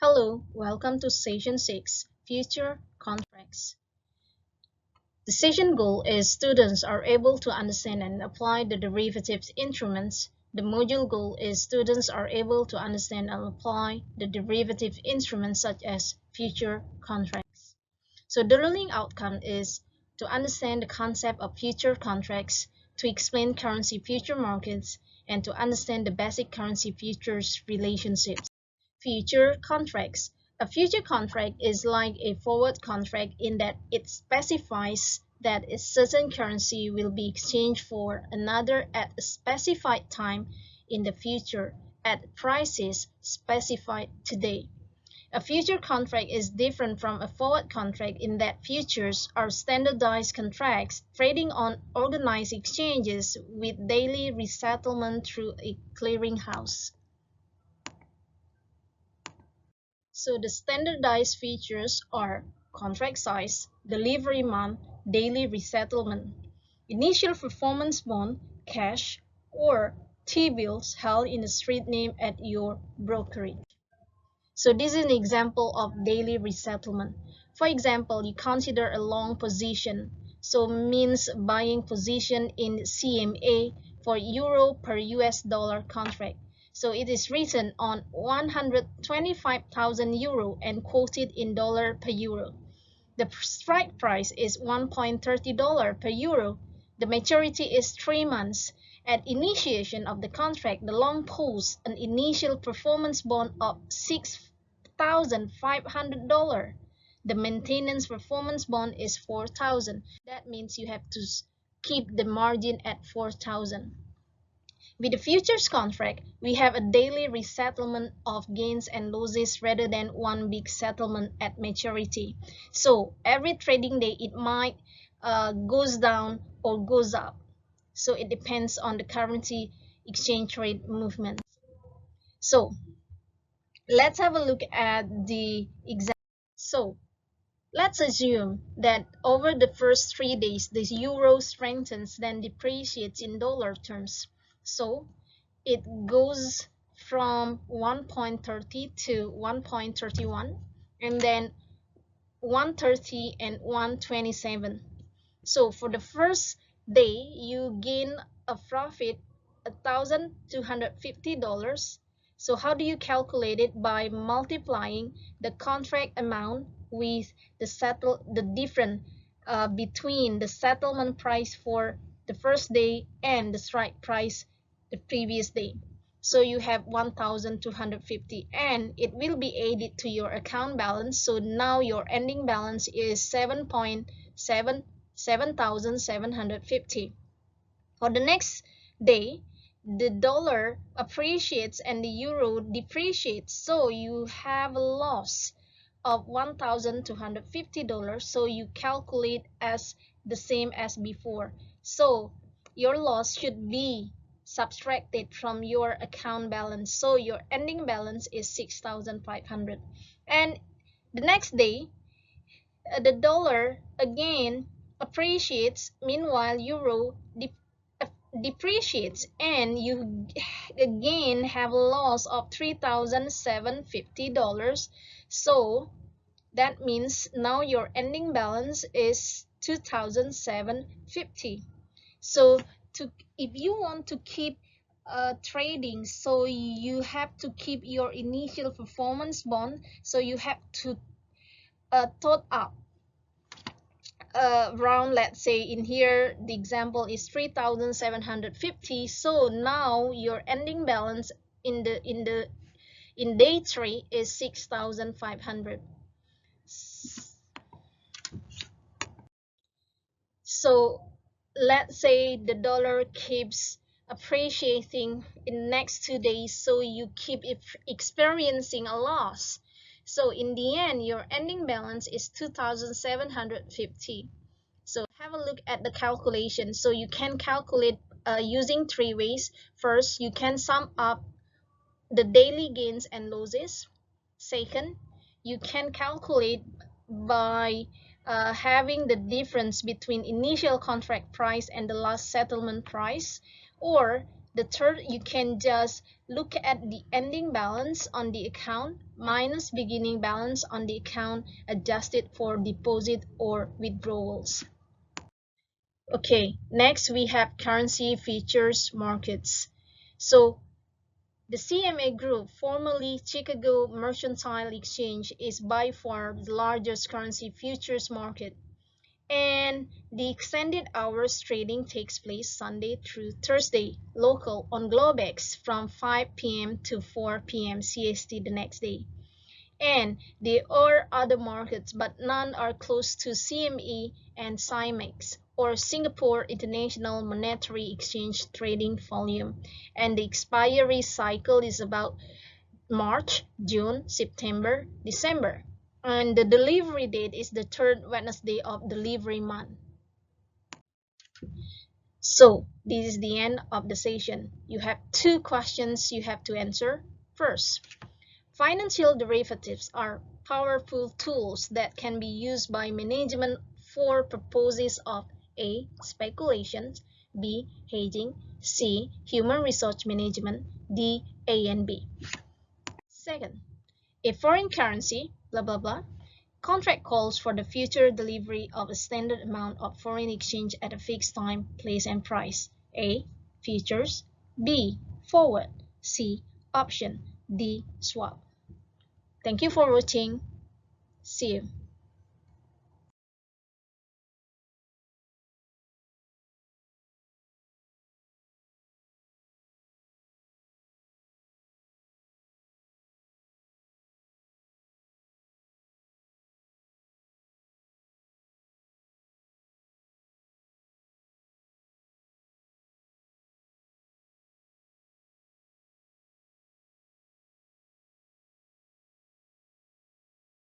Hello, welcome to Session 6, Future Contracts. The session goal is students are able to understand and apply the derivatives instruments. The module goal is students are able to understand and apply the derivative instruments such as future contracts. So the learning outcome is to understand the concept of future contracts, to explain currency future markets, and to understand the basic currency futures relationships. Future contracts. A future contract is like a forward contract in that it specifies that a certain currency will be exchanged for another at a specified time in the future at prices specified today. A future contract is different from a forward contract in that futures are standardized contracts trading on organized exchanges with daily resettlement through a clearinghouse. So the standardized features are contract size, delivery month, daily resettlement, initial performance bond, cash, or T-bills held in a street name at your brokerage. So this is an example of daily resettlement. For example, you consider a long position, so means buying position in CMA for euro per US dollar contract. So it is written on 125,000 euro and quoted in dollar per euro. The strike price is $1.30 per euro. The maturity is 3 months. At initiation of the contract, the long posts an initial performance bond of $6,500. The maintenance performance bond is $4,000. That means you have to keep the margin at $4,000. With the futures contract, we have a daily resettlement of gains and losses rather than one big settlement at maturity. So every trading day, it might goes down or goes up. So it depends on the currency exchange rate movement. So let's have a look at the example. So let's assume that over the first 3 days, the euro strengthens, then depreciates in dollar terms. So it goes from 1.30 to 1.31 and then 130 and 127. So for the first day, you gain a profit $1,250. So how do you calculate it? By multiplying the contract amount with the difference between the settlement price for the first day and the strike price the previous day. So you have 1,250 and it will be added to your account balance. So now your ending balance is 7,750. For the next day, the dollar appreciates and the euro depreciates. So you have a loss of $1,250. So you calculate as the same as before. So your loss should be subtracted from your account balance. So your ending balance is 6,500. And the next day, the dollar again appreciates, meanwhile euro depreciates, and you again have a loss of $3,750. So that means now your ending balance is 2,750. So if you want to keep trading, so you have to keep your initial performance bond, so you have to top up around, let's say in here the example is 3,750. So now your ending balance in day 3 is 6,500. So let's say the dollar keeps appreciating in next 2 days, so you keep experiencing a loss. So in the end, your ending balance is 2,750. So have a look at the calculation. So you can calculate using 3 ways. First, you can sum up the daily gains and losses. Second, you can calculate by having the difference between initial contract price and the last settlement price, or The third, you can just look at the ending balance on the account minus beginning balance on the account adjusted for deposit or withdrawals. Okay, next we have currency futures markets. So the CMA Group, formerly Chicago Mercantile Exchange, is by far the largest currency futures market, and the extended hours trading takes place Sunday through Thursday local on Globex from 5 p.m. to 4 p.m. CST the next day. And there are other markets, but none are close to CME and CIMEX or Singapore International Monetary Exchange trading volume, and the expiry cycle is about March, June, September, December, and the delivery date is the third Wednesday of delivery month. So this is the end of the session. You have two questions you have to answer. First, financial derivatives are powerful tools that can be used by management for purposes of A. Speculation, B. Hedging, C. Human resource management, D. A and B. Second, a foreign currency, blah blah blah, contract calls for the future delivery of a standard amount of foreign exchange at a fixed time, place, and price. A. Futures, B. Forward, C. Option, D. Swap. Thank you for watching. See you.